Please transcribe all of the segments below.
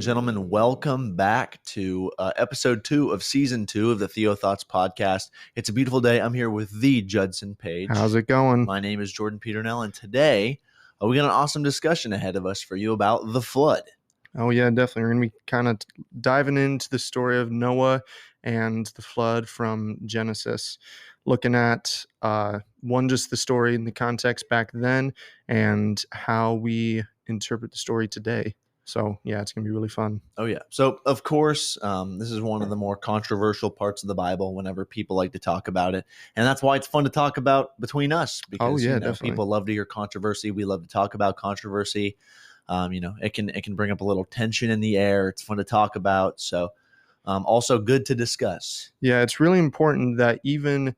and gentlemen, welcome back to episode 2 of season 2 of the Theo Thoughts podcast. It's a beautiful day. I'm here with the Judson Page. How's it going? My name is Jordan Peternell, and today we got an awesome discussion ahead of us for you about the flood. Oh, yeah, definitely. We're going to be kind of diving into the story of Noah and the flood from Genesis, looking at just the story in the context back then and how we interpret the story today. So, yeah, it's going to be really fun. Oh, yeah. So, of course, this is one of the more controversial parts of the Bible whenever people like to talk about it. And that's why it's fun to talk about between us because definitely. People love to hear controversy. We love to talk about controversy. It can bring up a little tension in the air. It's fun to talk about. So, also good to discuss. Yeah, it's really important that even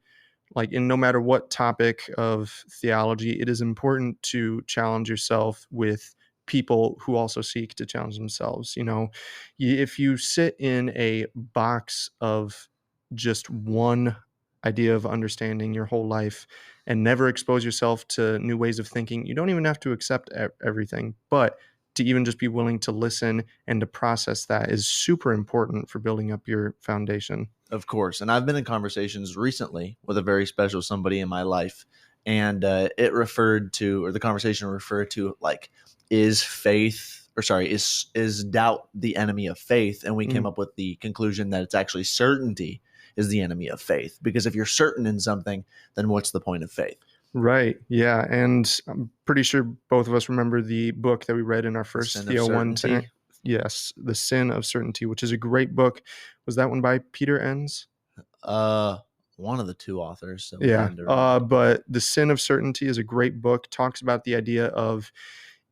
in no matter what topic of theology, it is important to challenge yourself with people who also seek to challenge themselves. If you sit in a box of just one idea of understanding your whole life and never expose yourself to new ways of thinking, you don't even have to accept everything, but to even just be willing to listen and to process that is super important for building up your foundation. Of course. And I've been in conversations recently with a very special somebody in my life. And the conversation referred to is doubt the enemy of faith? And we came up with the conclusion that it's actually certainty is the enemy of faith. Because if you're certain in something, then what's the point of faith? Right. Yeah. And I'm pretty sure both of us remember the book that we read in our first Theo 110. Yes, The Sin of Certainty, which is a great book. Was that one by Peter Enns? One of the two authors. So yeah. But The Sin of Certainty is a great book. Talks about the idea of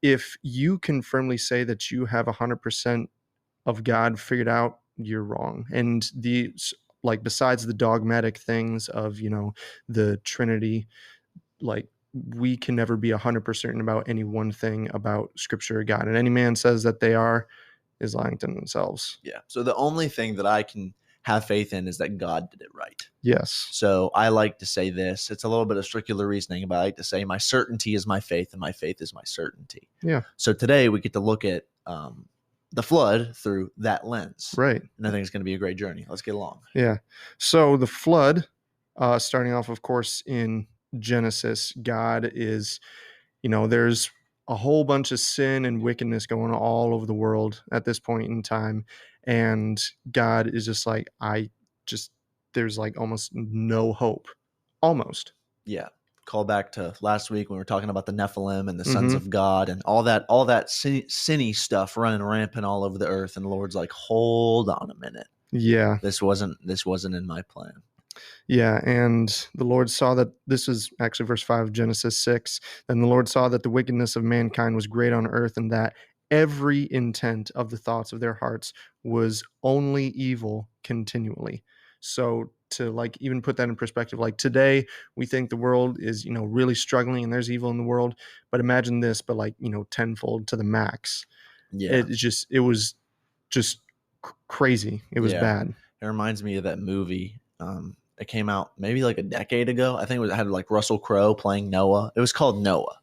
if you can firmly say that you have 100% of God figured out, you're wrong. And besides the dogmatic things of, the Trinity, we can never be 100% certain about any one thing about Scripture or God. And any man says that they are is lying to themselves. Yeah. So the only thing that I can have faith in is that God did it right. Yes. So I like to say this. It's a little bit of circular reasoning, but I like to say my certainty is my faith and my faith is my certainty. Yeah. So today we get to look at the flood through that lens. Right. And I think it's going to be a great journey. Let's get along. Yeah. So the flood, starting off, of course, in Genesis, God is, there's a whole bunch of sin and wickedness going on all over the world at this point in time. And God is just there's almost no hope. Almost. Yeah. Call back to last week when we were talking about the Nephilim and the sons of God and all that sinny stuff running rampant all over the earth. And the Lord's like, hold on a minute. Yeah. This wasn't in my plan. Yeah, and the Lord saw that, this is actually verse 5 of Genesis 6, then the Lord saw that the wickedness of mankind was great on earth, and that every intent of the thoughts of their hearts was only evil continually. So to even put that in perspective, today we think the world is, really struggling and there's evil in the world, but imagine this, but tenfold to the max. Yeah. It was just crazy. It was bad. It reminds me of that movie. It came out maybe a decade ago. I think it had Russell Crowe playing Noah. It was called Noah.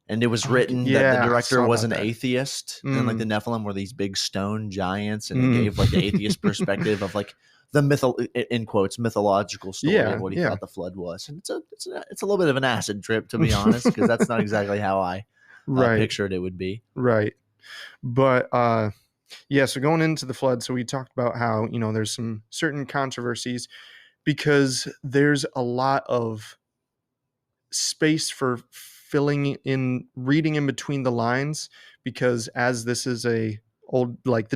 And it was written that the director was an atheist. And the Nephilim were these big stone giants. And it gave the atheist perspective of the in quotes, mythological story of what he thought the flood was. And it's a little bit of an acid trip, to be honest, because that's not exactly how I pictured it would be. Right. But so going into the flood, so we talked about how, there's some certain controversies because there's a lot of space for reading in between the lines, because as this is the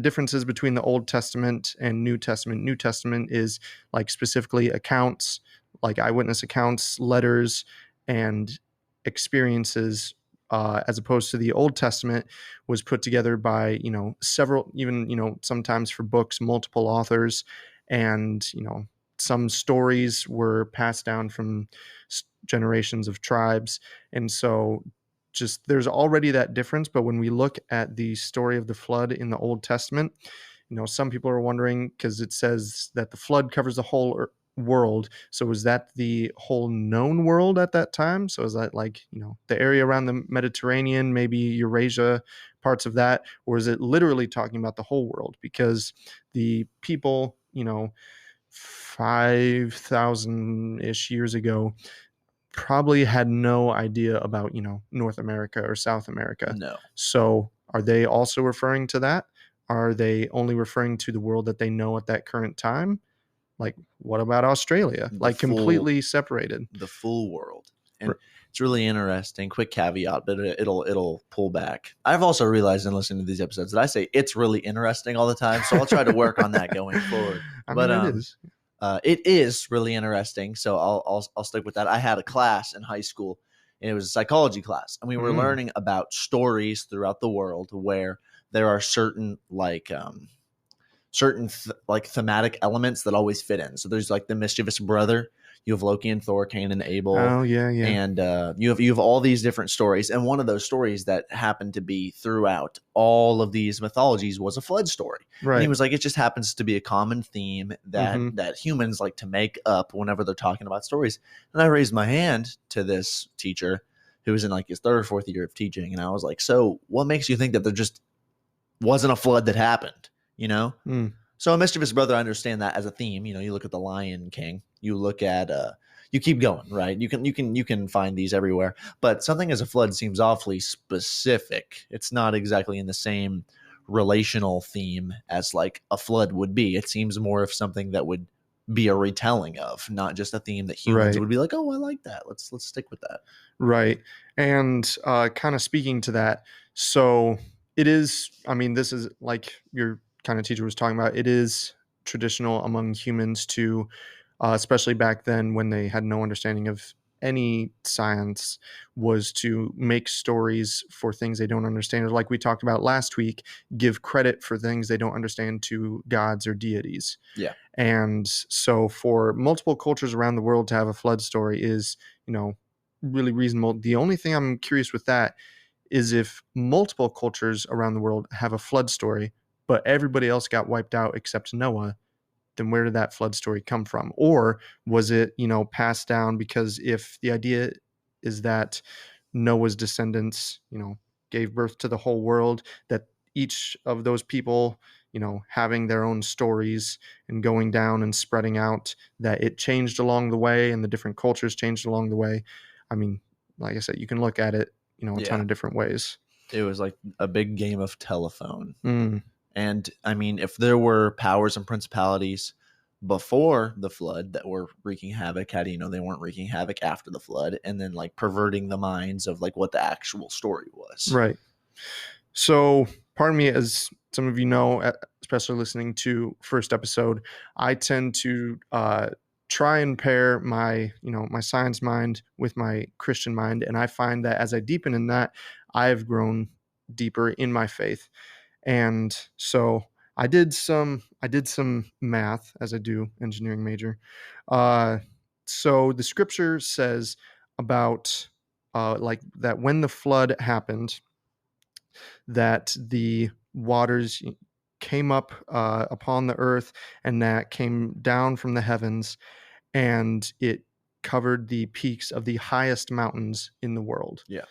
differences between the Old Testament and New Testament is specifically accounts, eyewitness accounts, letters, and experiences, as opposed to the Old Testament was put together by, several, even, sometimes for books, multiple authors. And, some stories were passed down from generations of tribes. And so there's already that difference. But when we look at the story of the flood in the Old Testament, some people are wondering, because it says that the flood covers the whole world. So is that the whole known world at that time? So is that the area around the Mediterranean, maybe Eurasia, parts of that, or is it literally talking about the whole world? Because the people, 5,000-ish years ago probably had no idea about, North America or South America. No. So are they also referring to that? Are they only referring to the world that they know at that current time? Like, what about Australia? Completely separated. The full world. And it's really interesting. Quick caveat, but it'll pull back. I've also realized in listening to these episodes that I say it's really interesting all the time, so I'll try to work on that going forward. It is. It is really interesting, so I'll stick with that. I had a class in high school, and it was a psychology class, and we were learning about stories throughout the world where there are certain thematic elements that always fit in. So there's like the mischievous brother. You have Loki and Thor, Cain and Abel. Oh yeah. And you have all these different stories, and one of those stories that happened to be throughout all of these mythologies was a flood story. Right. And he was like, it just happens to be a common theme that humans like to make up whenever they're talking about stories. And I raised my hand to this teacher who was in like his 3rd or 4th year of teaching, and I was like, so what makes you think that there just wasn't a flood that happened? So a mischievous brother, I understand that as a theme. You look at the Lion King, you look at you keep going, right? You can find these everywhere, but something as a flood seems awfully specific. It's not exactly in the same relational theme as like a flood would be. It seems more of something that would be a retelling of, not just a theme that humans would be like, oh, I like that. Let's stick with that. Right. And kind of speaking to that, so it is, this is like your kind of teacher was talking about, it is traditional among humans to, especially back then when they had no understanding of any science, was to make stories for things they don't understand. Or like we talked about last week, give credit for things they don't understand to gods or deities. Yeah. And so for multiple cultures around the world to have a flood story is, really reasonable. The only thing I'm curious with that is if multiple cultures around the world have a flood story, but everybody else got wiped out except Noah, then where did that flood story come from? Or was it, passed down? Because if the idea is that Noah's descendants, gave birth to the whole world, that each of those people, having their own stories and going down and spreading out, that it changed along the way and the different cultures changed along the way. Like I said, you can look at it, a ton of different ways. It was like a big game of telephone. And if there were powers and principalities before the flood that were wreaking havoc, how do you know they weren't wreaking havoc after the flood, and then like perverting the minds of like what the actual story was? Right. So part of me, as some of you know, especially listening to first episode, I tend to try and pair my, my science mind with my Christian mind. And I find that as I deepen in that, I've grown deeper in my faith. And so I did some math, as I do, engineering major. So the scripture says about like that when the flood happened, that the waters came up upon the earth, and that came down from the heavens, and it covered the peaks of the highest mountains in the world. Yeah.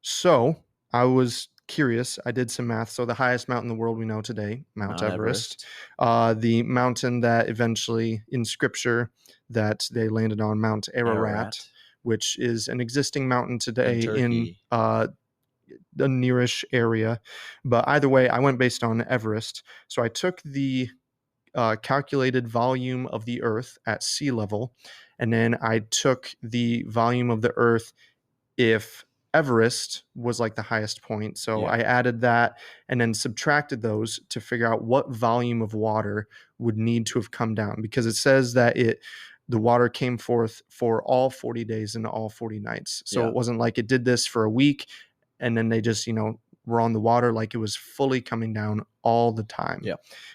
So I was curious. I did some math. So the highest mountain in the world we know today, Mount Everest. The mountain that eventually in scripture that they landed on, Mount Ararat, which is an existing mountain today in the nearish area. But either way, I went based on Everest. So I took the calculated volume of the earth at sea level, and then I took the volume of the earth if Everest was like the highest point. So I added that and then subtracted those to figure out what volume of water would need to have come down, because it says that the water came forth for all 40 days and all 40 nights. So it wasn't like it did this for a week and then they just, were on the water. Like it was fully coming down all the time,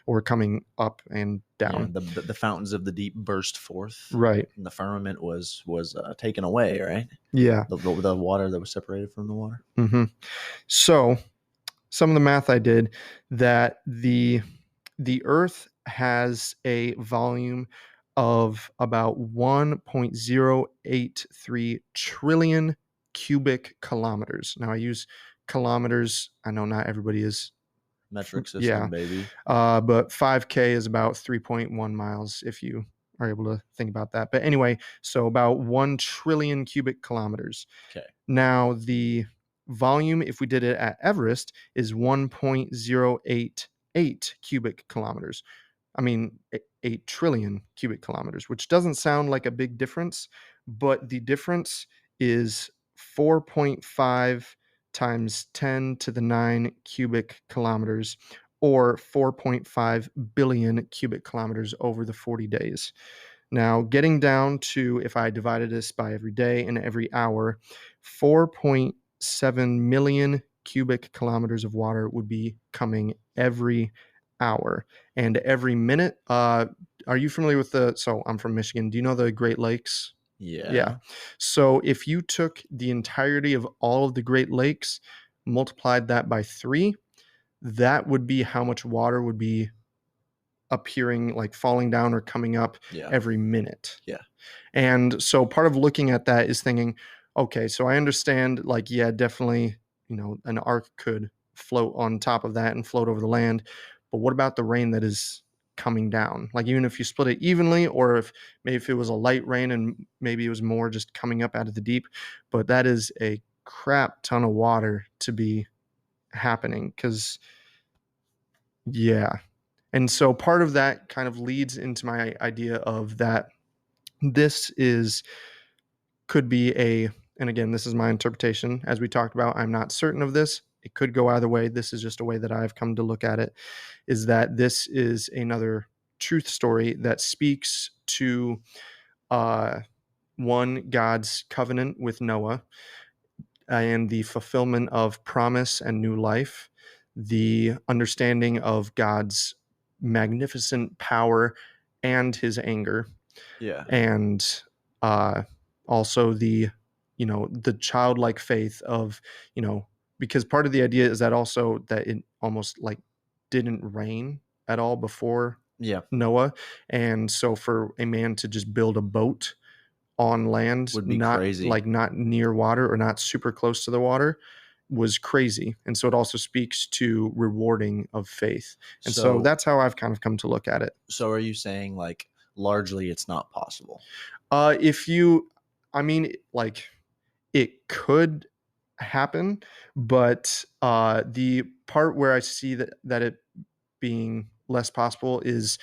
or coming up and down. The fountains of the deep burst forth, right? And the firmament was taken away, right? Yeah, the water that was separated from the water. Mm-hmm. So some of the math I did, that the Earth has a volume of about 1.083 trillion cubic kilometers. Now I use kilometers. I know not everybody is metric system, yeah, baby. But 5K is about 3.1 miles if you are able to think about that. But anyway, so about 1 trillion cubic kilometers. Okay. Now, the volume, if we did it at Everest, is 1.088 cubic kilometers. I mean, 8 trillion cubic kilometers, which doesn't sound like a big difference, but the difference is 4.5 times 10 to the 9 cubic kilometers, or 4.5 billion cubic kilometers over the 40 days. Now, getting down to, if I divided this by every day and every hour, 4.7 million cubic kilometers of water would be coming every hour. And every minute, are you familiar with so I'm from Michigan. Do you know the Great Lakes? Yeah. So if you took the entirety of all of the Great Lakes, multiplied that by 3, that would be how much water would be appearing, like falling down or coming up every minute. Yeah. And so part of looking at that is thinking, okay, so I understand, like, yeah, definitely, an ark could float on top of that and float over the land. But what about the rain that is coming down? Like, even if you split it evenly, or if maybe if it was a light rain and maybe it was more just coming up out of the deep, but that is a crap ton of water to be happening, because yeah. And so part of that kind of leads into my idea of that this could be and again, this is my interpretation. As we talked about, I'm not certain of this. It could go either way. This is just a way that I've come to look at it, is that this is another truth story that speaks to one, God's covenant with Noah, and the fulfillment of promise and new life, the understanding of God's magnificent power and his anger. Yeah. And also the childlike faith of, because part of the idea is that also that it almost like didn't rain at all before Noah. And so for a man to just build a boat on land would be not crazy. Like not near water or not super close to the water was crazy. And so it also speaks to rewarding of faith. And so that's how I've kind of come to look at it. So are you saying, like, largely it's not possible? It could happen, but the part where I see that it being less possible is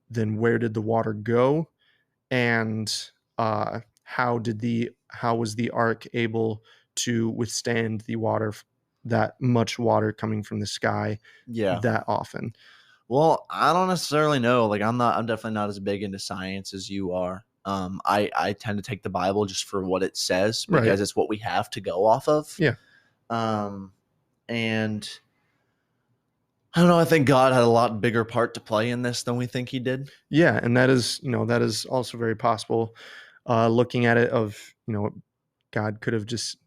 then where did the water go, and how was the ark able to withstand the water, that much water coming from the sky that often? Well, I don't necessarily know. Like, I'm definitely not as big into science as you are. I tend to take the Bible just for what it says, because it's what we have to go off of. Yeah. And I don't know. I think God had a lot bigger part to play in this than we think he did. Yeah. And that is also very possible. Looking at it of, God could have just,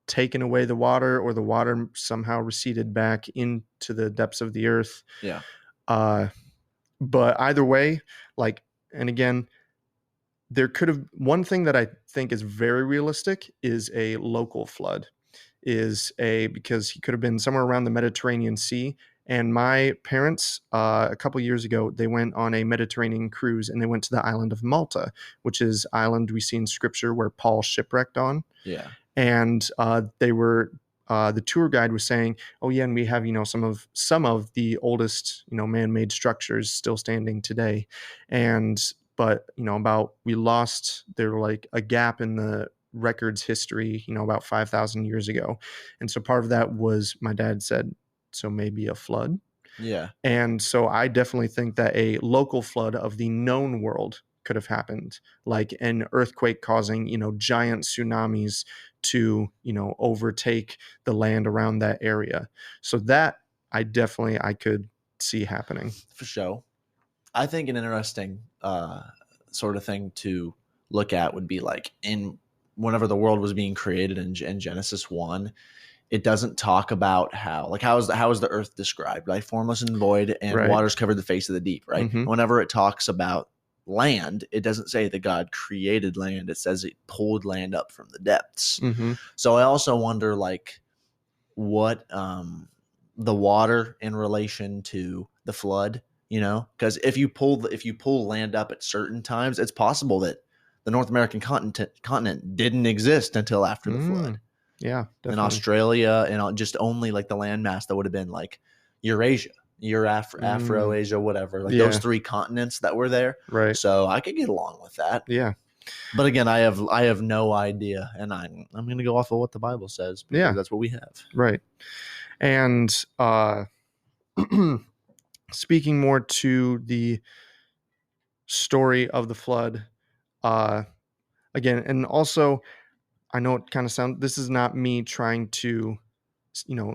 taken away the water, or the water somehow receded back into the depths of the earth. Yeah. But either way, like, and again, there could have, one thing that I think is very realistic is a local flood, because he could have been somewhere around the Mediterranean Sea. And my parents, a couple years ago, they went on a Mediterranean cruise, and they went to the island of Malta, which is island we see in scripture where Paul shipwrecked on. Yeah. And they were, the tour guide was saying, oh yeah, and we have, some of the oldest, man-made structures still standing today. But we lost, there were like a gap in the records history, about 5,000 years ago. And so part of that was, my dad said, so maybe a flood. Yeah. And so I definitely think that a local flood of the known world could have happened, like an earthquake causing, giant tsunamis to, overtake the land around that area. So that I could see happening. For sure. I think an interesting sort of thing to look at would be, like, whenever the world was being created in Genesis 1, it doesn't talk about how is the earth described, like formless and void, and waters covered the face of the deep, right? Mm-hmm. Whenever it talks about land, it doesn't say that God created land. It says it pulled land up from the depths. Mm-hmm. So I also wonder, like, the water in relation to the flood, because if you pull land up at certain times, it's possible that the North American continent didn't exist until after the flood. Yeah, definitely. In Australia, and just only like the landmass that would have been like Eurasia, Afro-Asia, whatever, like those 3 continents that were there. Right. So I could get along with that. Yeah. But again, I have no idea, and I'm going to go off of what the Bible says, because that's what we have. Right. And speaking more to the story of the flood, again, and also, I know it kind of sounds, this is not me trying to,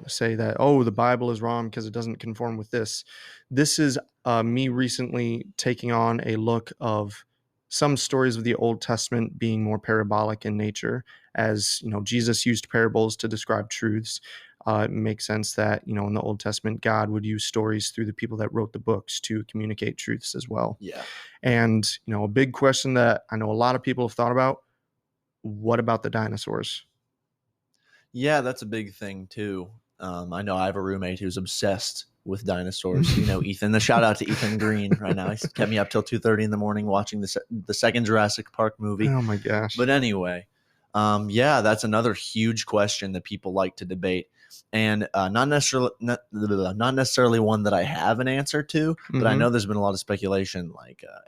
say that, oh, the Bible is wrong because it doesn't conform with this. This is me recently taking on a look of some stories of the Old Testament being more parabolic in nature, as Jesus used parables to describe truths. It makes sense that in the Old Testament, God would use stories through the people that wrote the books to communicate truths as well. Yeah. And a big question that I know a lot of people have thought about: what about the dinosaurs? Yeah, that's a big thing too. I know I have a roommate who's obsessed with dinosaurs. Ethan. The shout out to Ethan Green right now. He's kept me up till 2:30 in the morning watching the second Jurassic Park movie. Oh my gosh! But anyway, that's another huge question that people like to debate, and not necessarily one that I have an answer to. But I know there's been a lot of speculation,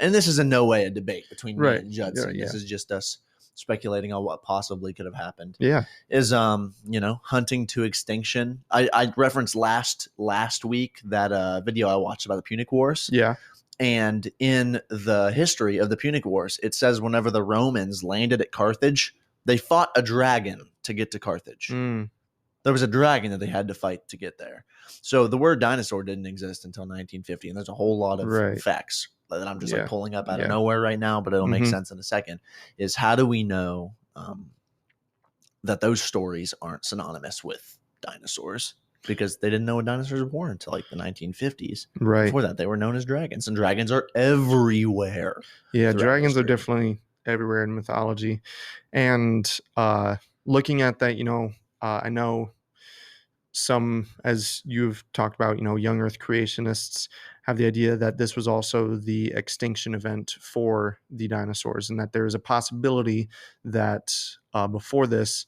and this is in no way a debate between me and Judson. This is just us speculating on what possibly could have happened. Yeah. Is hunting to extinction. I referenced last week that video I watched about the Punic Wars. Yeah. And in the history of the Punic Wars, it says whenever the Romans landed at Carthage, they fought a dragon to get to Carthage. There was a dragon that they had to fight to get there. So the word dinosaur didn't exist until 1950, and there's a whole lot of facts that I'm just pulling up out of nowhere right now, but it'll make sense in a second. Is how do we know that those stories aren't synonymous with dinosaurs? Because they didn't know what dinosaurs were until like the 1950s. Right. Before that, they were known as dragons, and dragons are everywhere. Yeah, dragons are definitely everywhere in mythology. And looking at that, I know some, as you've talked about, young Earth creationists have the idea that this was also the extinction event for the dinosaurs, and that there is a possibility that before this,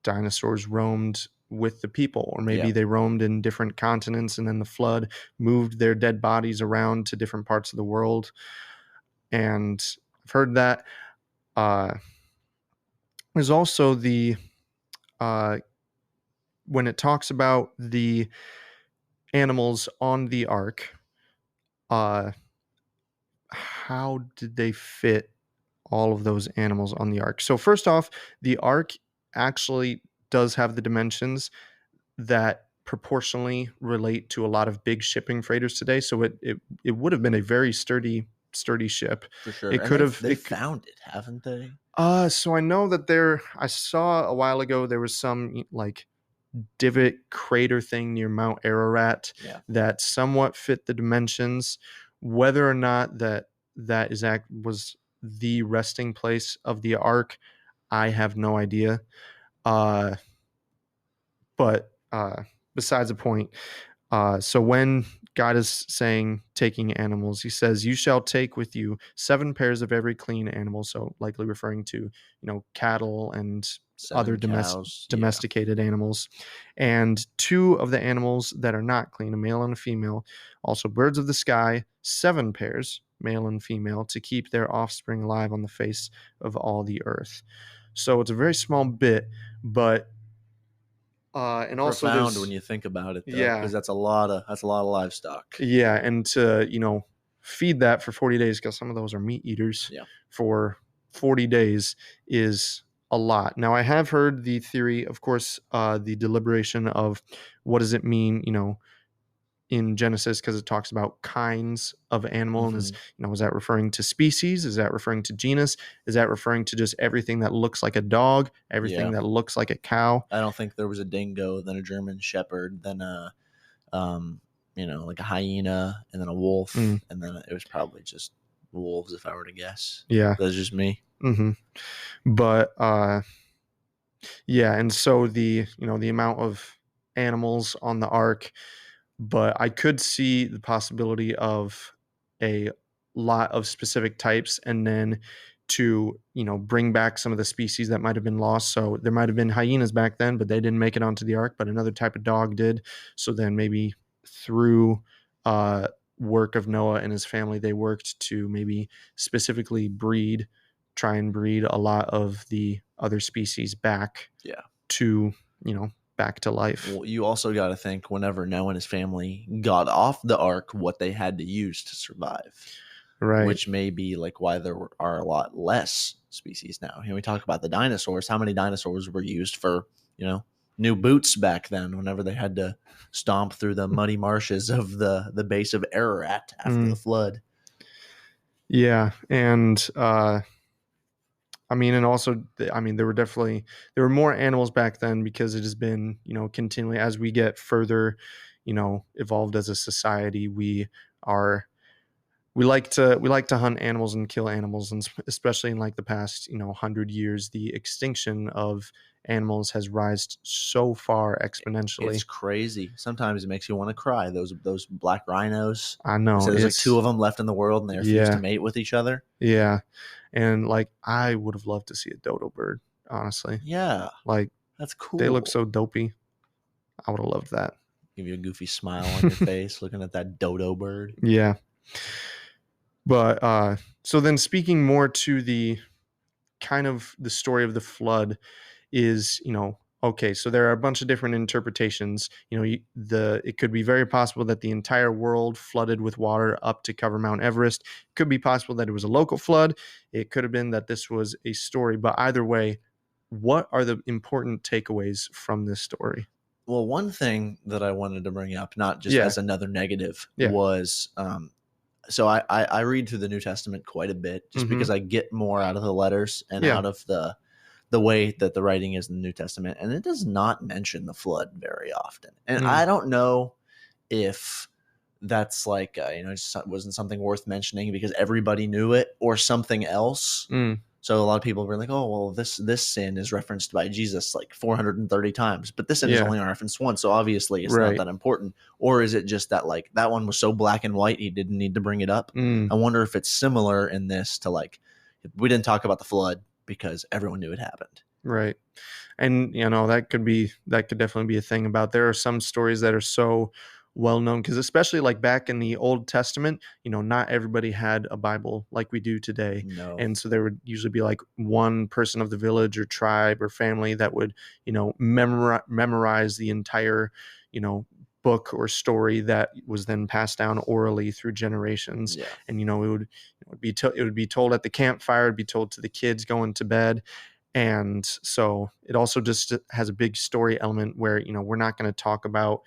dinosaurs roamed with the people, or maybe they roamed in different continents, and then the flood moved their dead bodies around to different parts of the world. And I've heard that. There's also the when it talks about the animals on the ark, how did they fit all of those animals on the ark? So first off, the ark actually does have the dimensions that proportionally relate to a lot of big shipping freighters today. So it would have been a very sturdy ship. For sure. It could have. They found it, haven't they? So I know that I saw a while ago there was some like divot crater thing near Mount Ararat that somewhat fit the dimensions. Whether or not that was the resting place of the ark, I have no idea. But besides the point, so when God is saying taking animals, he says, "You shall take with you 7 pairs of every clean animal," so likely referring to cattle and other domesticated animals, "and 2 of the animals that are not clean, a male and a female, also birds of the sky, 7 pairs, male and female, to keep their offspring alive on the face of all the earth." So it's a very small bit, but and also profound when you think about it, though, because that's a lot of livestock. Yeah, and to feed that for 40 days, because some of those are meat eaters. Yeah. For 40 days is a lot. Now, I have heard the theory, of course, the deliberation of what does it mean, in Genesis, because it talks about kinds of animal. And is that referring to species? Is that referring to genus? Is that referring to just everything that looks like a dog, everything that looks like a cow? I don't think there was a dingo, then a German shepherd, then a like a hyena, and then a wolf, and then it was probably just wolves, if I were to guess. Yeah, that's just me. But and so the the amount of animals on the ark, but I could see the possibility of a lot of specific types, and then to, bring back some of the species that might have been lost. So there might have been hyenas back then, but they didn't make it onto the ark, but another type of dog did. So then maybe through work of Noah and his family, they worked to maybe specifically try and breed a lot of the other species back to, back to life. Well, you also got to think whenever Noah and his family got off the ark, what they had to use to survive. Right. Which may be like why there are a lot less species now. We talk about the dinosaurs. How many dinosaurs were used for, new boots back then whenever they had to stomp through the muddy marshes of the base of Ararat after the flood? Yeah. And, and also, there were more animals back then because it has been, continually as we get further, evolved as a society, we like to hunt animals and kill animals, and especially in like the past 100 years, the extinction of animals has risen so far exponentially. It's crazy. Sometimes it makes you want to cry. Those black rhinos. I know. So there's like 2 of them left in the world, and they refuse to mate with each other. Yeah, and like I would have loved to see a dodo bird. Honestly. Yeah. Like that's cool. They look so dopey. I would have loved that. Give you a goofy smile on your face looking at that dodo bird. Yeah. But so then speaking more to the kind of the story of the flood is, okay, so there are a bunch of different interpretations. It could be very possible that the entire world flooded with water up to cover Mount Everest. It could be possible that it was a local flood. It could have been that this was a story. But either way, what are the important takeaways from this story? Well, one thing that I wanted to bring up, not just as another negative, was so I read through the New Testament quite a bit just because I get more out of the letters and out of the way that the writing is in the New Testament. And it does not mention the flood very often. And I don't know if that's like, it just wasn't something worth mentioning because everybody knew it or something else. So a lot of people were like, oh, well, this sin is referenced by Jesus like 430 times, but this sin is only referenced once. So obviously it's not that important. Or is it just that like that one was so black and white, he didn't need to bring it up? I wonder if it's similar in this to like, we didn't talk about the flood because everyone knew it happened. Right. And, that could definitely be a thing about, there are some stories that are so well known because especially like back in the Old Testament, not everybody had a Bible like we do today. No. And so there would usually be like one person of the village or tribe or family that would, memorize the entire, book or story that was then passed down orally through generations. Yeah. And, it would be told at the campfire, it'd be told to the kids going to bed. And so it also just has a big story element where, we're not going to talk about,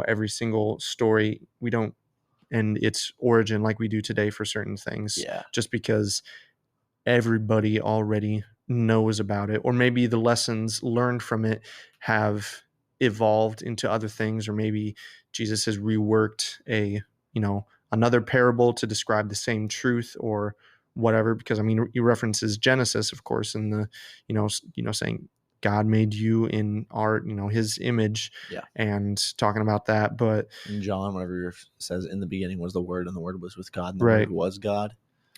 every single story. We don't, and its origin like we do today for certain things. Yeah. Just because everybody already knows about it, or maybe the lessons learned from it have evolved into other things, or maybe Jesus has reworked another parable to describe the same truth or whatever, because he references Genesis, of course, in the saying God made you in our his image, and talking about that. But in John, whenever it says in the beginning was the Word and the Word was with God and the Word was God,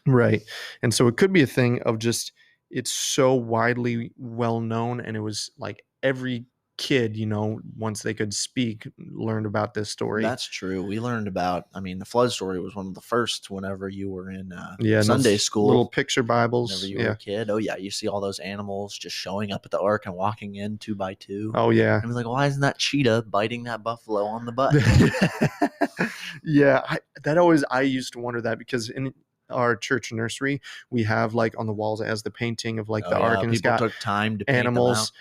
right? And so it could be a thing of just it's so widely well known, and it was like every kid, once they could speak, learned about this story. That's true. We learned about, the flood story was one of the first whenever you were in Sunday school. Little picture Bibles. Whenever you were a kid. Oh, yeah. You see all those animals just showing up at the ark and walking in 2 by 2. Oh, yeah. And like, why isn't that cheetah biting that buffalo on the butt? Yeah. I used to wonder that because in our church nursery, we have like on the walls it has the painting of like the ark, and people it's got took time to paint animals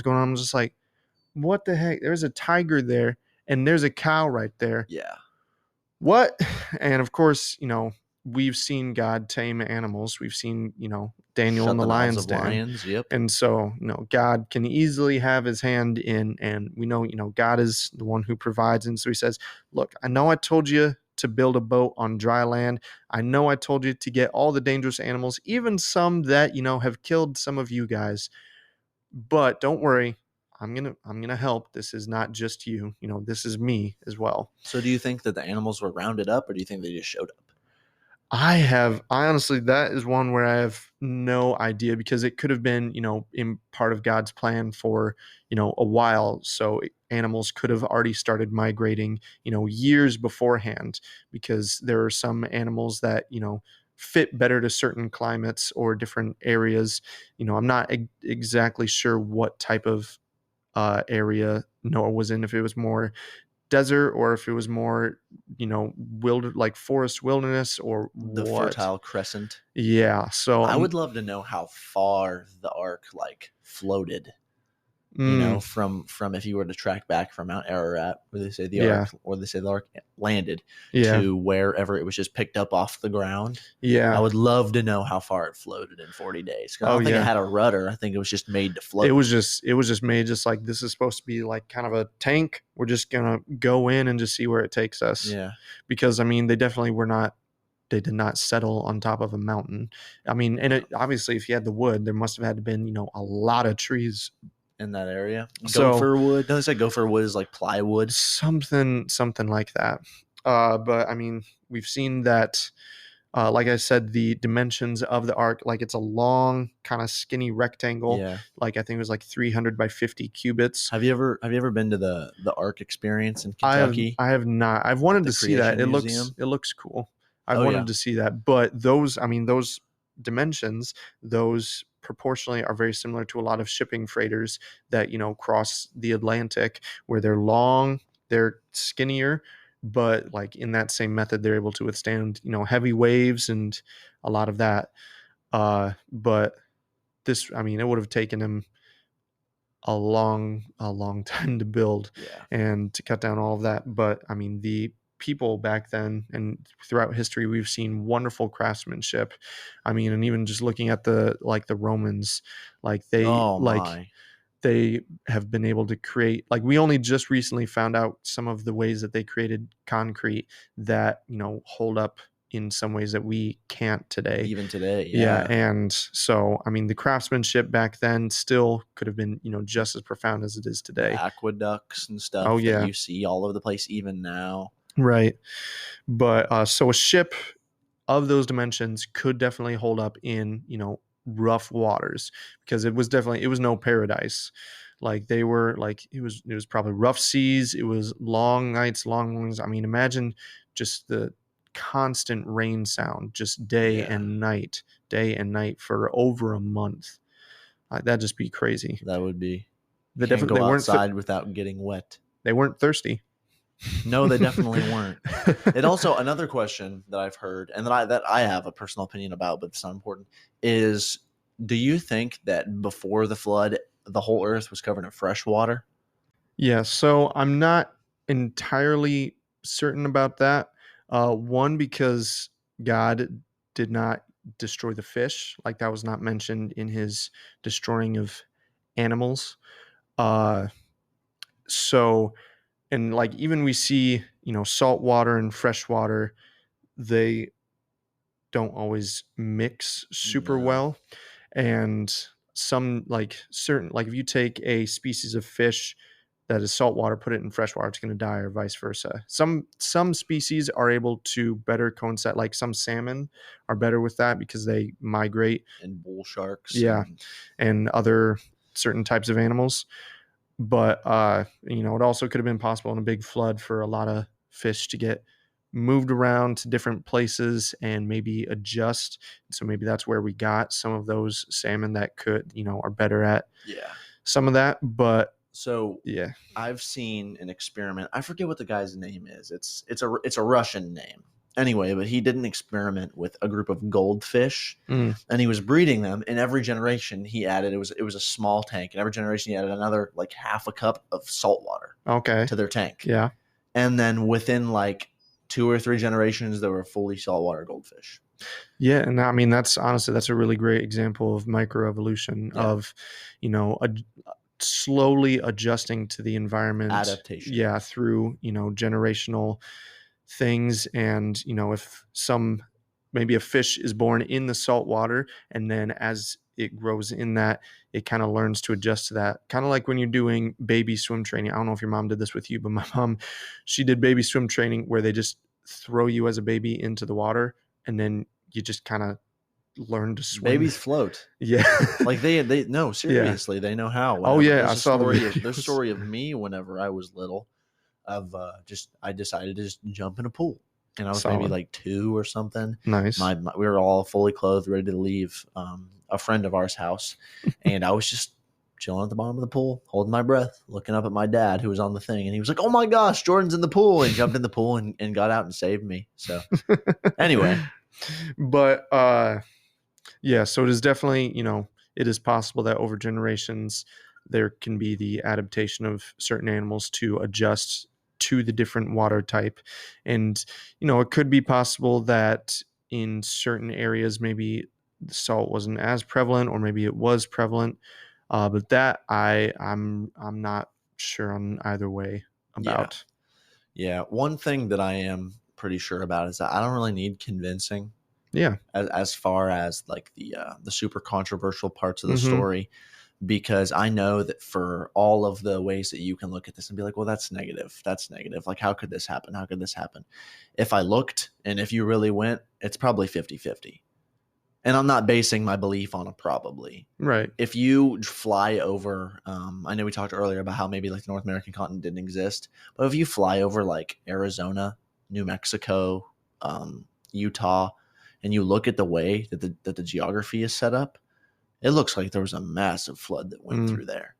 going on. I'm just like, what the heck? There's a tiger there and there's a cow right there. Yeah. What? And of course, we've seen God tame animals. We've seen, Daniel Shut in the lion's den. Lions, yep. And so, God can easily have his hand in, and we know, God is the one who provides. And so he says, look, I know I told you to build a boat on dry land. I know I told you to get all the dangerous animals, even some that, have killed some of you guys. But don't worry. I'm gonna help. This is not just you. This is me as well. So do you think that the animals were rounded up, or do you think they just showed up? I honestly, that is one where I have no idea, because it could have been, in part of God's plan for, a while. So animals could have already started migrating, years beforehand, because there are some animals that, fit better to certain climates or different areas. I'm not exactly sure what type of area Noah was in, if it was more desert or if it was more, like forest wilderness or The what. Fertile Crescent. Yeah. So I would love to know how far the ark like floated. mm, From if you were to track back from Mount Ararat, where they say the yeah, ark, or they say the ark landed, yeah, to wherever it was just picked up off the ground. I yeah. would love to know how far it floated in 40 days. 'Cause I Oh don't think it yeah. had a rudder. I think it was just made to It float. was just made just like, this is supposed to be like kind of a tank. We're just gonna go in and just see where it takes us. Yeah, Because I mean, they definitely were not. They did not settle on top of a mountain. I mean, and no, it obviously, if you had the wood, there must have had to been, a lot of trees. in that area. So Gopher wood. Don't they say gopher wood is like plywood? something like that. But I mean, we've seen that. Like I said, the dimensions of the arc, like it's a long, kind of skinny rectangle. Yeah. Like I think it was like 300 by 50 cubits. Have you ever been to the Ark Experience in I have Kentucky I have not. I've at wanted the to see that. Creation It Museum? looks cool. I've Oh wanted yeah, to see that. But those, I mean, those dimensions, those proportionally are very similar to a lot of shipping freighters that, cross the Atlantic, where they're long, they're skinnier, but like in that same method, they're able to withstand, heavy waves and a lot of that. But this, I mean, it would have taken him a long time to build yeah. and to cut down all of that. But I mean, the people back then and throughout history, we've seen wonderful craftsmanship. I mean, and even just looking at the Romans, like Oh my, they have been able to create, like, we only just recently found out some of the ways that they created concrete that, hold up in some ways that we can't today. even today, Yeah, yeah. and so I mean, the craftsmanship back then still could have been, just as profound as it is The today. aqueducts and Oh stuff that yeah, you see all over the place, even now. right. But so a ship of those dimensions could definitely hold up in, rough waters, because it was no paradise. Like they were like, it was probably rough seas. It was long nights, long mornings. I mean, imagine just the constant rain sound, just Yeah, day and night for over a month. That'd just be crazy. that would be. You They can't definitely go outside without getting wet. they weren't thirsty. No, they definitely weren't. It also, another question that I've heard, and that I have a personal opinion about, but it's not important, is do you think that before the flood, the whole earth was covered in fresh water? Yeah, so I'm not entirely certain about that. One, because God did not destroy the fish, like that was not mentioned in his destroying of animals. Uh, so, and like even we see, salt water and fresh water, they don't always mix super No. well. And some, like certain, like if you take a species of fish that is saltwater, put it in freshwater, it's going to die, or vice versa. Some species are able to better coincide, like some salmon are better with that because they migrate. And bull sharks Yeah, and and other certain types of animals. But it also could have been possible in a big flood for a lot of fish to get moved around to different places and maybe adjust. So maybe that's where we got some of those salmon that could, are better at yeah. some of that. But So yeah. I've seen an experiment. I forget what the guy's name is. It's a Russian name. Anyway, but he did an experiment with a group of goldfish, Mm, and he was breeding them. In every generation, he added, it was a small tank. In every generation, he added another like half a cup of salt water okay. to their tank. Yeah. And then within like 2 or 3 generations, there were fully saltwater goldfish. Yeah, and I mean that's a really great example of microevolution Yeah, of, slowly adjusting to the environment. adaptation. Yeah, through, generational things. And if some, maybe a fish is born in the salt water, and then as it grows in that, it kind of learns to adjust to that. Kind of like when you're doing baby swim training. I don't know if your mom did this with you, but my mom, she did baby swim training where they just throw you as a baby into the water and then you just kind of learn to swim. Babies float. Yeah. Like they no, seriously, they know how. Oh yeah, there's I saw there's a story of me whenever I was little of I decided to just jump in a pool. And I was maybe like 2 or something. Nice. We were all fully clothed, ready to leave a friend of ours' house. And I was just chilling at the bottom of the pool, holding my breath, looking up at my dad who was on the thing. And he was like, "Oh my gosh, Jordan's in the pool." And he jumped in the pool and got out and saved me. So anyway. But yeah, so it is definitely, it is possible that over generations there can be the adaptation of certain animals to adjust to the different water type. And, it could be possible that in certain areas, maybe the salt wasn't as prevalent, or maybe it was prevalent. But that I'm not sure on either way about. Yeah. One thing that I am pretty sure about is that I don't really need convincing. Yeah. As far as like the super controversial parts of the story, because I know that for all of the ways that you can look at this and be like, well, that's negative. That's negative. Like, how could this happen? How could this happen? If I looked and if you really went, it's probably 50-50. And I'm not basing my belief on a probably. Right. If you fly over, I know we talked earlier about how maybe like the North American continent didn't exist, but if you fly over like Arizona, New Mexico, Utah, and you look at the way that the geography is set up, it looks like there was a massive flood that went through there.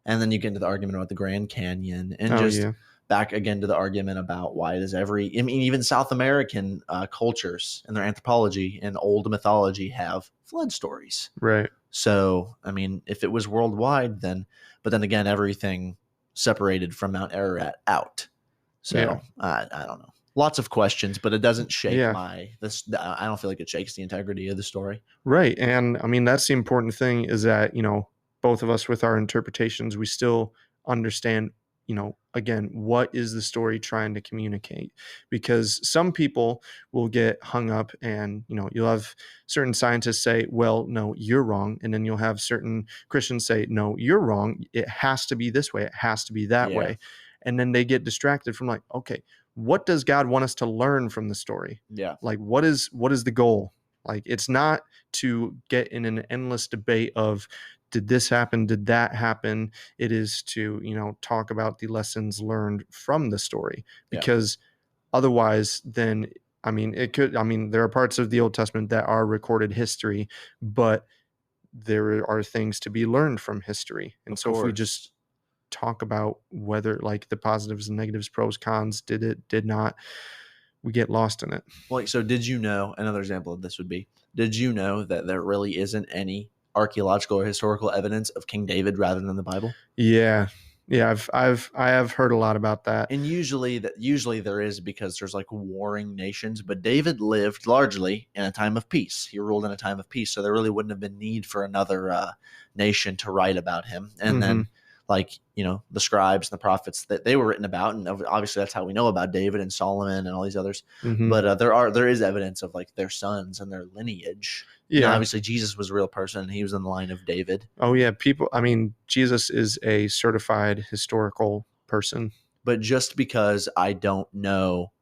And then you get into the argument about the Grand Canyon and back again to the argument about why does even South American cultures and their anthropology and old mythology have flood stories. Right. So, I mean, if it was worldwide, but then again, everything separated from Mount Ararat out. So I don't know. Lots of questions, but it doesn't shake I don't feel like it shakes the integrity of the story. Right. And I mean, that's the important thing is that, both of us with our interpretations, we still understand, again, what is the story trying to communicate? Because some people will get hung up and, you'll have certain scientists say, well, no, you're wrong. And then you'll have certain Christians say, no, you're wrong. It has to be this way. It has to be that way. And then they get distracted from like, okay, what does God want us to learn from the story? Yeah. Like, what is the goal? Like, it's not to get in an endless debate of, did this happen? Did that happen? It is to, talk about the lessons learned from the story, because otherwise then, there are parts of the Old Testament that are recorded history, but there are things to be learned from history. And so if we just talk about whether like the positives and negatives, pros, cons, did it, did not, we get lost in it. Like, so did you know, another example of this would be, did you know that there really isn't any archaeological or historical evidence of King David rather than the Bible? Yeah. I have heard a lot about that. And usually there is, because there's like warring nations, but David lived largely in a time of peace. He ruled in a time of peace. So there really wouldn't have been need for another nation to write about him. And then like, the scribes and the prophets that they were written about. And obviously that's how we know about David and Solomon and all these others. But there is evidence of like their sons and their lineage. Yeah. Obviously Jesus was a real person and he was in the line of David. Oh yeah. Jesus is a certified historical person. But just because I don't know,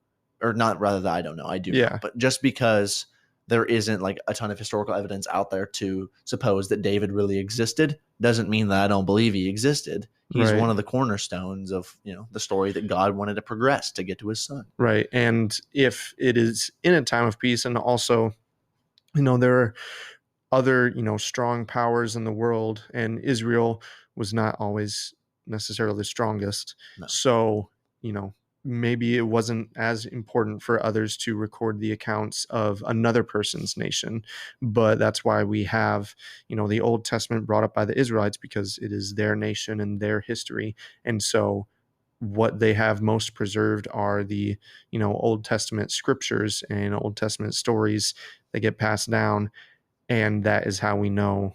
or not rather that I don't know, I do know, but just because there isn't like a ton of historical evidence out there to suppose that David really existed doesn't mean that I don't believe he existed. He's one of the cornerstones of, the story that God wanted to progress to get to his son. Right. And if it is in a time of peace, and also, there are other, strong powers in the world, and Israel was not always necessarily the strongest. No. So, maybe it wasn't as important for others to record the accounts of another person's nation. But that's why we have, the Old Testament brought up by the Israelites, because it is their nation and their history. And so what they have most preserved are the, Old Testament scriptures and Old Testament stories that get passed down. And that is how we know,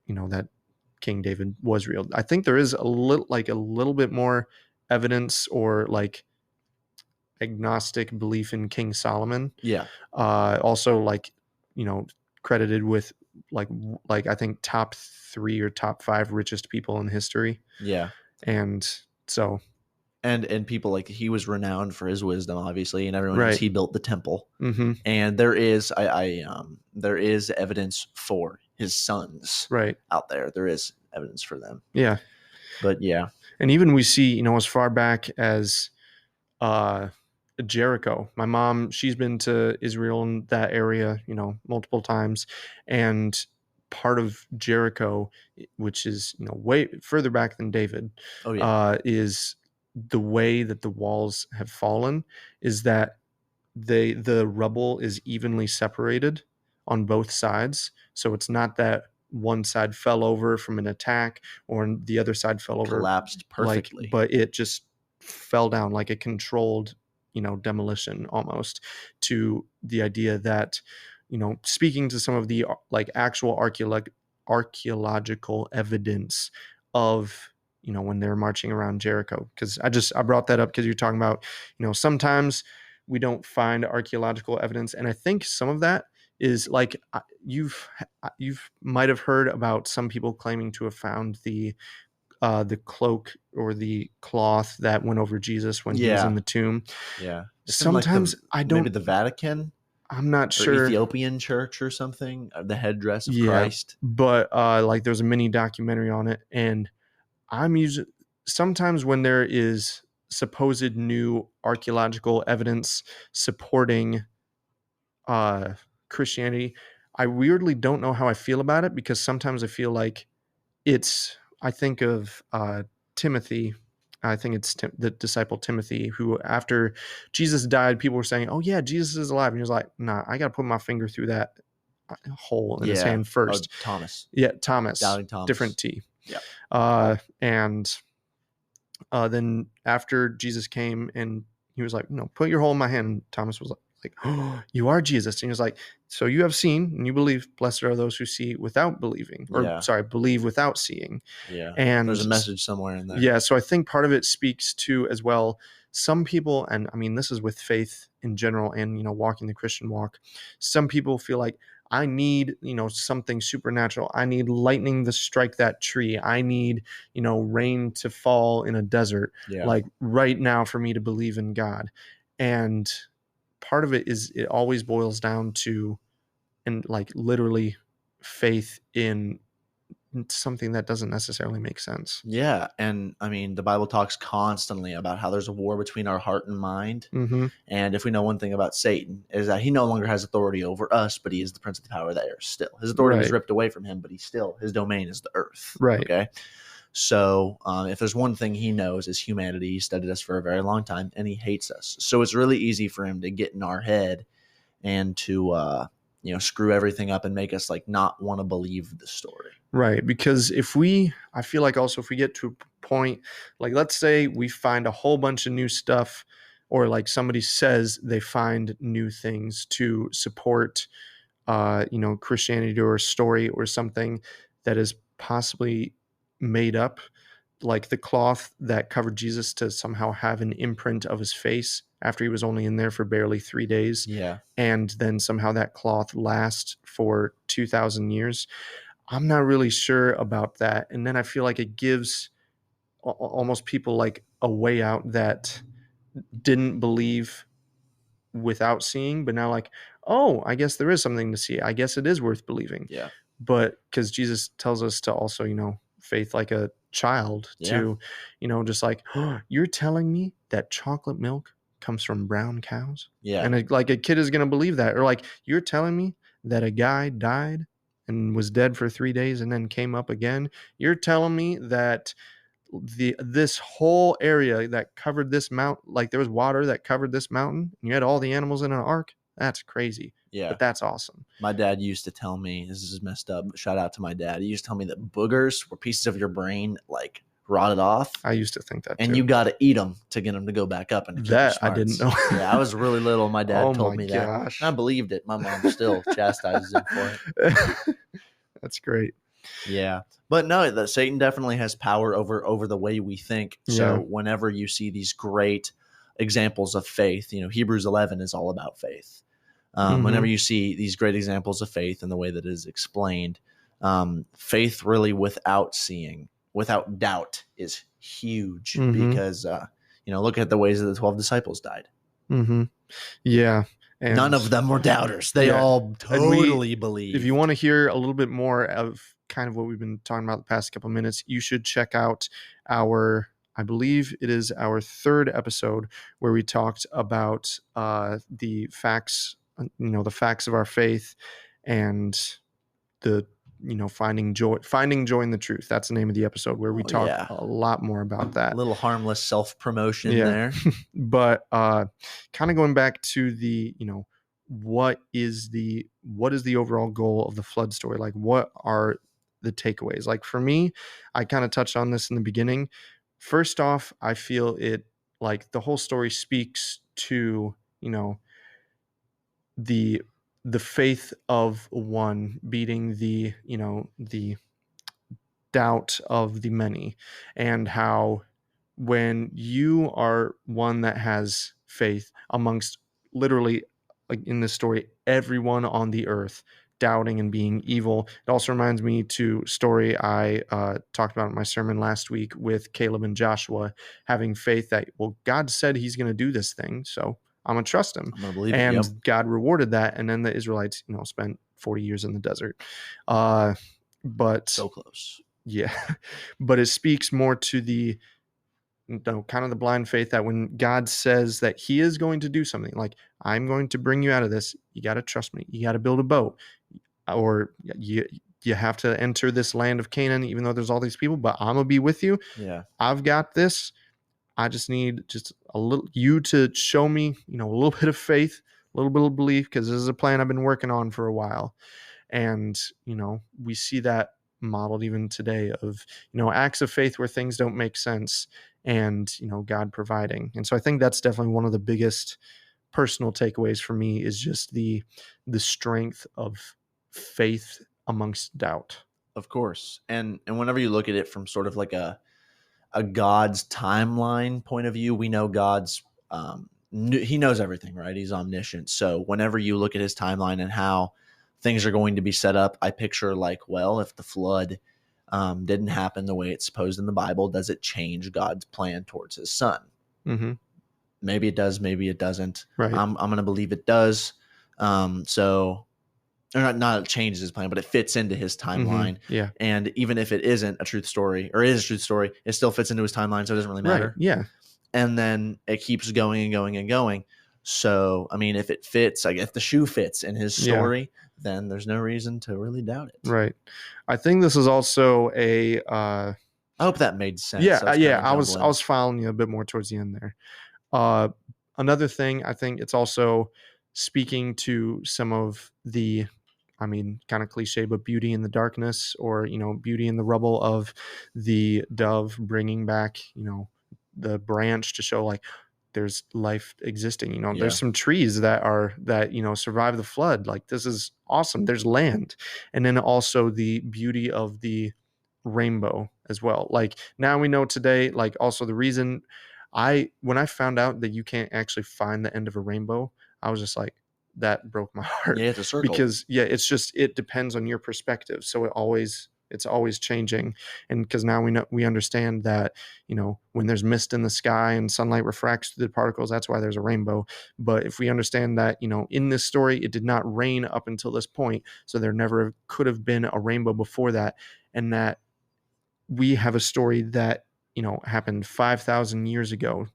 that King David was real. I think there is a little bit more evidence or like agnostic belief in King Solomon. Yeah. Also credited with like I think top 3 or top 5 richest people in history. Yeah. And so and people like he was renowned for his wisdom, obviously, and everyone knows right. he built the temple. Mm-hmm. And there is there is evidence for his sons right out there. There is evidence for them. Yeah. But yeah. And even we see, you know, as far back as Jericho. My mom, she's been to Israel and that area, you know, multiple times. And part of Jericho, which is, you know, way further back than David, Oh yeah. is the way that the walls have fallen is that the rubble is evenly separated on both sides. So it's not that one side fell over from an attack or the other side fell over Collapsed perfectly. but it just fell down like a controlled, you know, demolition almost, to the idea that, you know, speaking to some of the like actual archaeological evidence of, you know, when they're marching around Jericho. Because I brought that up because you're talking about, you know, sometimes we don't find archaeological evidence, and I think some of that is like you've might have heard about some people claiming to have found the cloak or the cloth that went over Jesus when he was in the tomb. Yeah. It's Sometimes in like maybe the Vatican. I'm not or sure. Ethiopian church or something. The headdress of Yeah, Christ. but like there's a mini documentary on it, and I'm using sometimes when there is supposed new archaeological evidence supporting Christianity, I weirdly don't know how I feel about it, because sometimes I feel like I think of Timothy. I think it's the disciple Timothy, who after Jesus died, people were saying, "Oh yeah, Jesus is alive," and he was like, "Nah, I got to put my finger through that hole in his hand first." Thomas. Yeah, Thomas. Doubting Thomas. Different T. Yeah. And then after Jesus came and he was like, "No, put your hole in my hand," Thomas was like, "Oh, you are Jesus." And he was like, "So you have seen and you believe. Blessed are those who see without believing," or sorry, believe without seeing. Yeah. And there's a message somewhere in there. Yeah. So I think part of it speaks to as well, some people, and I mean, this is with faith in general and, you know, walking the Christian walk. Some people feel like, I need, you know, something supernatural. I need lightning to strike that tree. I need, you know, rain to fall in a desert, like right now, for me to believe in God. And part of it is, it always boils down to, and like literally faith in something that doesn't necessarily make sense. Yeah. And I mean, the Bible talks constantly about how there's a war between our heart and mind. Mm-hmm. And if we know one thing about Satan, is that he no longer has authority over us, but he is the prince of the power of the air still. His authority was ripped away from him, but his domain is the earth. Right. Okay. So if there's one thing he knows is humanity. He studied us for a very long time and he hates us. So it's really easy for him to get in our head and to, you know, screw everything up and make us like not want to believe the story. Right. Because I feel like also if we get to a point, like let's say we find a whole bunch of new stuff, or like somebody says they find new things to support, you know, Christianity or a story or something that is possibly made up, like the cloth that covered Jesus to somehow have an imprint of his face after he was only in there for barely 3 days. Yeah. And then somehow that cloth lasts for 2,000 years. I'm not really sure about that. And then I feel like it gives almost people like a way out that didn't believe without seeing, but now like, oh, I guess there is something to see. I guess it is worth believing. Yeah. But because Jesus tells us to also, you know, faith like a child, to, you know, just like, oh, you're telling me that chocolate milk comes from brown cows? Yeah. And like a kid is going to believe that. Or like, you're telling me that a guy died and was dead for 3 days and then came up again? You're telling me that this whole area that covered this mountain, like there was water that covered this mountain and you had all the animals in an ark? That's crazy. Yeah. But that's awesome. My dad used to tell me, this is messed up, but shout out to my dad. He used to tell me that boogers were pieces of your brain like rotted off. I used to think that and too. you got to eat them to get them to go back up. And that I didn't know. Yeah, I was really little. My dad told me gosh. that. I believed it. My mom still chastises him for it. That's great. Yeah. But no, that Satan definitely has power over the way we think. So whenever you see these great examples of faith, you know, Hebrews 11 is all about faith. Whenever you see these great examples of faith and the way that it is explained, faith really without doubt is huge because, look at the ways that the 12 disciples died. Yeah. And none of them were doubters. They all totally believed. If you want to hear a little bit more of kind of what we've been talking about the past couple of minutes, you should check out I believe it is our 3rd episode where we talked about the facts, the facts of our faith and the finding joy in the truth. That's the name of the episode where we talk a lot more about that. A little harmless self-promotion there. But kind of going back to the, what is the overall goal of the flood story? Like, what are the takeaways? Like, for me, I kind of touched on this in the beginning. First off, I feel it like the whole story speaks to, the faith of one beating the doubt of the many, and how when you are one that has faith amongst literally, like in this story, everyone on the earth doubting and being evil. It also reminds me to story I talked about in my sermon last week with Caleb and Joshua having faith that, well, God said he's going to do this thing, so I'm going to trust him. I'm going to believe it. And yep. God rewarded that. And then the Israelites, spent 40 years in the desert. But so close. Yeah. But it speaks more to the, kind of the blind faith that when God says that he is going to do something, like, I'm going to bring you out of this, you got to trust me. You got to build a boat, or you have to enter this land of Canaan, even though there's all these people, but I'm going to be with you. Yeah. I've got this. I just need a little, you to show me, a little bit of faith, a little bit of belief, because this is a plan I've been working on for a while. And, we see that modeled even today of, acts of faith where things don't make sense and, God providing. And so I think that's definitely one of the biggest personal takeaways for me, is just the strength of faith amongst doubt. Of course. And whenever you look at it from sort of like a God's timeline point of view, we know God's he knows everything, right? He's omniscient. So whenever you look at his timeline and how things are going to be set up, I picture like, well, if the flood didn't happen the way it's supposed in the Bible, does it change God's plan towards his son? Mm-hmm. Maybe it does, maybe it doesn't. Right. I'm going to believe it does. Or not it changes his plan, but it fits into his timeline. Mm-hmm. Yeah. And even if it isn't a truth story, or is a truth story, it still fits into his timeline, so it doesn't really matter. Right. Yeah. And then it keeps going and going and going. So, I mean, if it fits, like if the shoe fits in his story, then there's no reason to really doubt it. Right. I think this is also a I hope that made sense. Yeah, I was following you a bit more towards the end there. Another thing, I think it's also speaking to some of the, kind of cliche, but beauty in the darkness, or, beauty in the rubble of the dove bringing back, the branch to show like there's life existing. There's some trees that survive the flood. Like, this is awesome. There's land. And then also the beauty of the rainbow as well. Like, now we know today, like, also the reason when I found out that you can't actually find the end of a rainbow, I was just like, that broke my heart. Yeah, it's a circle. Because it depends on your perspective. So it's always changing. And because now we understand that, when there's mist in the sky and sunlight refracts through the particles, that's why there's a rainbow. But if we understand that, in this story, it did not rain up until this point, so there never could have been a rainbow before that, and that we have a story that, happened 5,000 years ago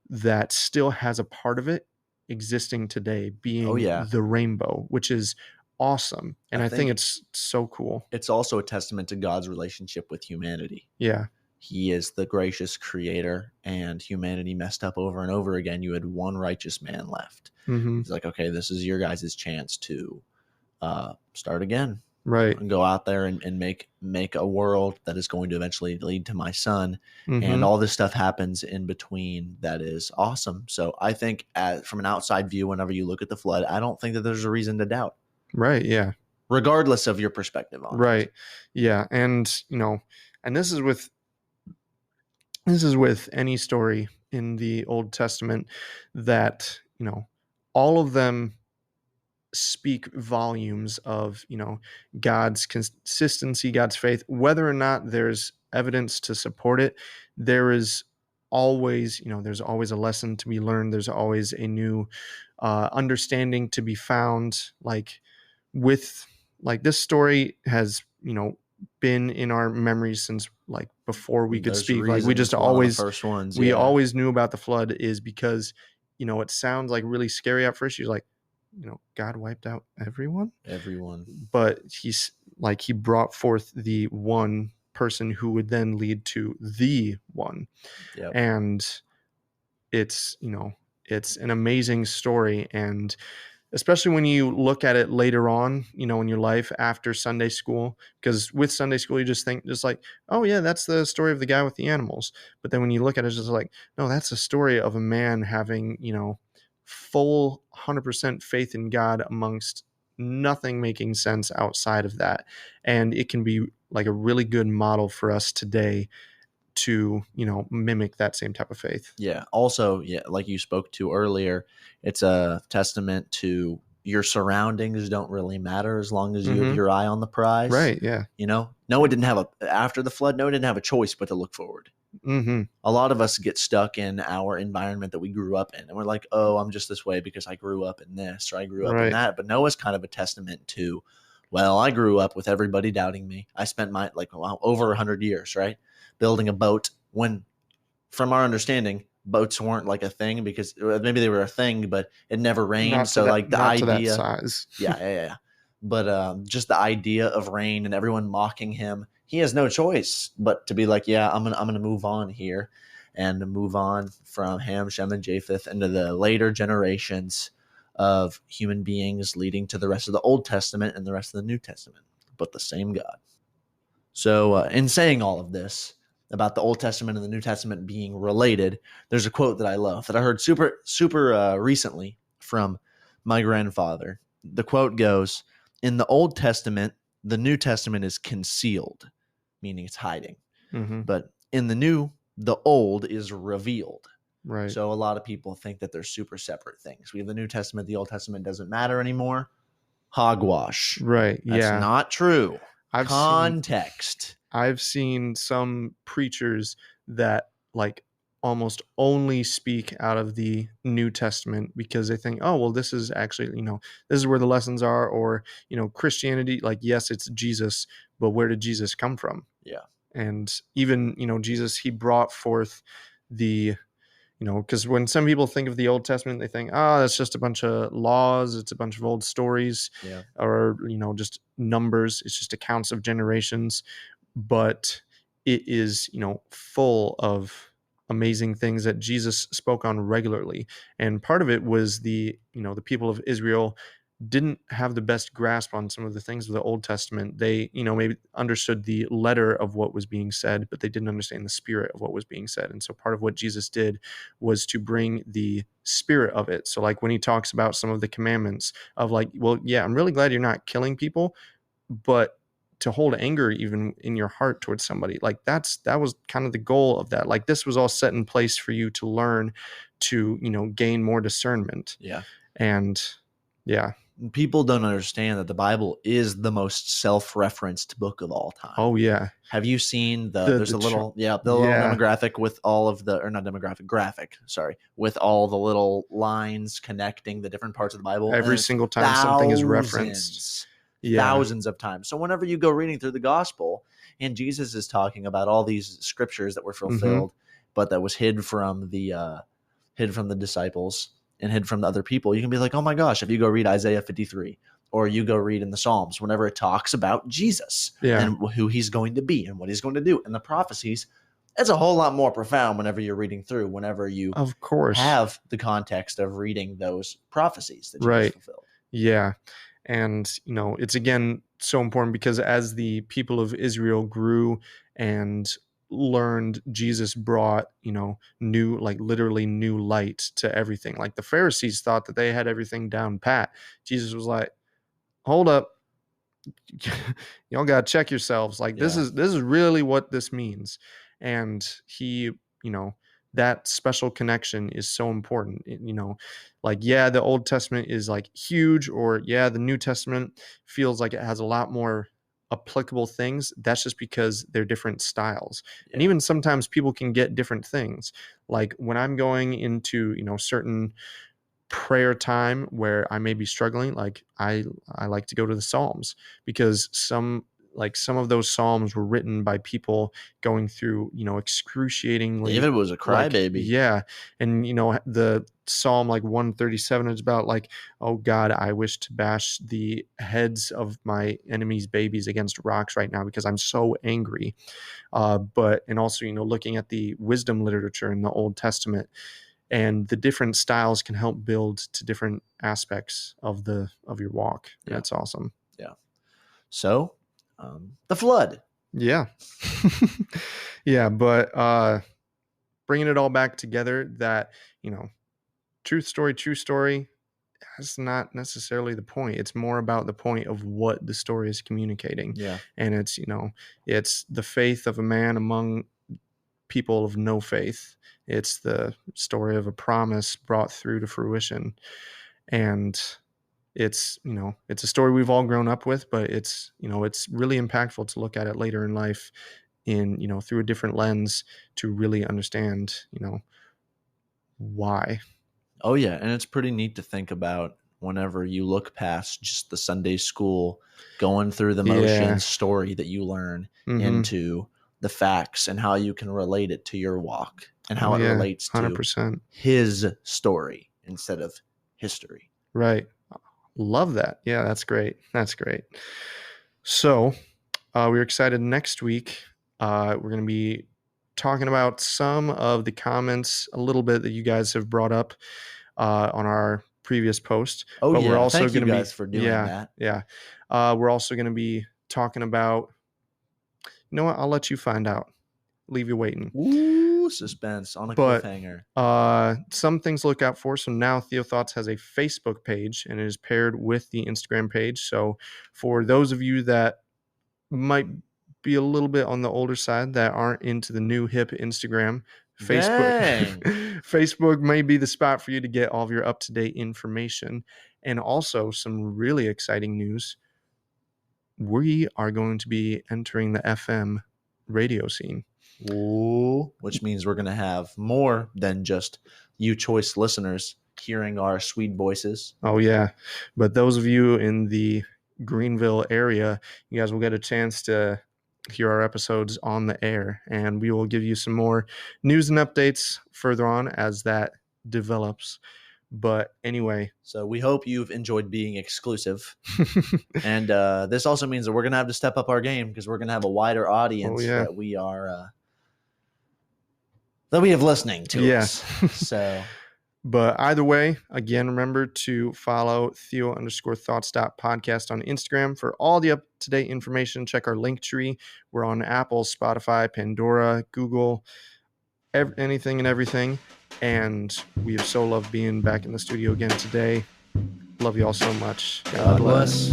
that still has a part of it existing today, being the rainbow, which is awesome. And I think it's so cool. It's also a testament to God's relationship with humanity. Yeah. He is the gracious creator, and humanity messed up over and over again. You had one righteous man left. Mm-hmm. It's like, okay, this is your guys' chance to start again. Right. And go out there and make a world that is going to eventually lead to my son. Mm-hmm. And all this stuff happens in between that is awesome. So I think from an outside view, whenever you look at the flood, I don't think that there's a reason to doubt. Right. Yeah. Regardless of your perspective on it. Right. Yeah. And, and this is with any story in the Old Testament that, all of them speak volumes of, God's consistency, God's faith. Whether or not there's evidence to support it, there is always, there's always a lesson to be learned. There's always a new understanding to be found. Like with like this story has, been in our memories since like before we could There's speak. Like we just it's one of the always first ones. we Yeah. always knew about the flood is because, it sounds like really scary at first. You're like, God wiped out everyone. But he brought forth the one person who would then lead to the one. Yep. And it's, it's an amazing story. And especially when you look at it later on, in your life after Sunday school, because with Sunday school, you just think just like, oh yeah, that's the story of the guy with the animals. But then when you look at it, it's just like, no, that's a story of a man having, full 100% faith in God amongst nothing making sense outside of that. And it can be like a really good model for us today to, mimic that same type of faith. Yeah. Also, yeah, like you spoke to earlier, it's a testament to your surroundings don't really matter as long as you have your eye on the prize. Right. Yeah. Noah didn't have after the flood, Noah didn't have a choice but to look forward. Mm-hmm. A lot of us get stuck in our environment that we grew up in, and we're like, oh, I'm just this way because I grew up in this or I grew up in that. But Noah's kind of a testament to, well, I grew up with everybody doubting me. I spent my over 100 years, right, building a boat when, from our understanding, boats weren't like a thing because maybe they were a thing, but it never rained. So the idea, to that size. yeah. But just the idea of rain and everyone mocking him, he has no choice but to be like, yeah, I'm gonna move on here, and move on from Ham, Shem, and Japheth into the later generations of human beings, leading to the rest of the Old Testament and the rest of the New Testament, but the same God. So, in saying all of this about the Old Testament and the New Testament being related, there's a quote that I love that I heard super recently from my grandfather. The quote goes, "In the Old Testament, the New Testament is concealed," meaning it's hiding. Mm-hmm. But in the New, the Old is revealed. Right. So a lot of people think that they're super separate things. We have the New Testament, the Old Testament doesn't matter anymore. Hogwash. Right. That's not true. Context. I've seen some preachers that like almost only speak out of the New Testament because they think, oh, well, this is actually, this is where the lessons are, or, Christianity, like, yes, it's Jesus, but where did Jesus come from? Yeah. And even, Jesus, he brought forth the, because when some people think of the Old Testament, they think, oh, that's just a bunch of laws. It's a bunch of old stories, or, just numbers. It's just accounts of generations. But it is, full of amazing things that Jesus spoke on regularly. And part of it was the people of Israel didn't have the best grasp on some of the things of the Old Testament. They, maybe understood the letter of what was being said, but they didn't understand the spirit of what was being said. And so part of what Jesus did was to bring the spirit of it. So like when he talks about some of the commandments of like, well, yeah, I'm really glad you're not killing people, but to hold anger even in your heart towards somebody, like that was kind of the goal of that. Like this was all set in place for you to learn to, gain more discernment. Yeah. And yeah. People don't understand that the Bible is the most self-referenced book of all time. Oh yeah. Have you seen there's a little demographic with all of the, or not demographic, graphic, sorry, with all the little lines connecting the different parts of the Bible. Every single time something is referenced. Thousands of times. So whenever you go reading through the gospel and Jesus is talking about all these scriptures that were fulfilled, but that was hid from the disciples and hid from the other people, you can be like, oh my gosh, if you go read Isaiah 53 or you go read in the Psalms, whenever it talks about Jesus and who he's going to be and what he's going to do and the prophecies, it's a whole lot more profound whenever you're reading through, whenever you of course have the context of reading those prophecies that Jesus fulfilled. Yeah. And, it's again so important because as the people of Israel grew and learned, Jesus brought, new, like literally new light to everything. Like the Pharisees thought that they had everything down pat. Jesus was like, hold up. Y'all got to check yourselves. Like this is really what this means. And he, that special connection is so important. Like, yeah, the Old Testament is like huge, or yeah, the New Testament feels like it has a lot more applicable things. That's just because they're different styles. Yeah. And even sometimes people can get different things. Like when I'm going into, certain prayer time where I may be struggling, like I like to go to the Psalms, because some of those Psalms were written by people going through, excruciatingly. David was a crybaby. Yeah. And the Psalm like 137 is about like, oh God, I wish to bash the heads of my enemies' babies against rocks right now because I'm so angry. And also, looking at the wisdom literature in the Old Testament, and the different styles can help build to different aspects of your walk. Yeah. That's awesome. Yeah. So, the flood. Yeah. Yeah. But bringing it all back together, that, true story, that's not necessarily the point. It's more about the point of what the story is communicating. Yeah. And it's, it's the faith of a man among people of no faith. It's the story of a promise brought through to fruition. And it's, it's a story we've all grown up with, but it's, it's really impactful to look at it later in life in, through a different lens to really understand, why. Oh yeah. And it's pretty neat to think about whenever you look past just the Sunday school going through the motions story that you learn into the facts and how you can relate it to your walk and how it relates 100%. to his story instead of history. Right. Love that. Yeah, that's great. That's great. So we're excited next week. We're going to be talking about some of the comments a little bit that you guys have brought up on our previous post. Oh, but we're also thank you guys for doing that. Yeah. We're also going to be talking about, you know what? I'll let you find out. Leave you waiting. Ooh, suspense on a cliffhanger. Some things to look out for. So now Theo Thoughts has a Facebook page, and it is paired with the Instagram page. So for those of you that might be a little bit on the older side that aren't into the new hip Instagram, Facebook may be the spot for you to get all of your up-to-date information. And also some really exciting news. We are going to be entering the FM radio scene. Ooh, which means we're going to have more than just you choice listeners hearing our sweet voices. Oh, yeah. But those of you in the Greenville area, you guys will get a chance to hear our episodes on the air, and we will give you some more news and updates further on as that develops. But anyway, so we hope you've enjoyed being exclusive. And this also means that we're going to have to step up our game because we're going to have a wider audience that we are that we have listening to us. So, but either way, again, remember to follow Theo_thoughts.podcast on Instagram for all the up-to-date information. Check our link tree. We're on Apple, Spotify, Pandora, Google, anything and everything. And we have so loved being back in the studio again today. Love you all so much. God bless.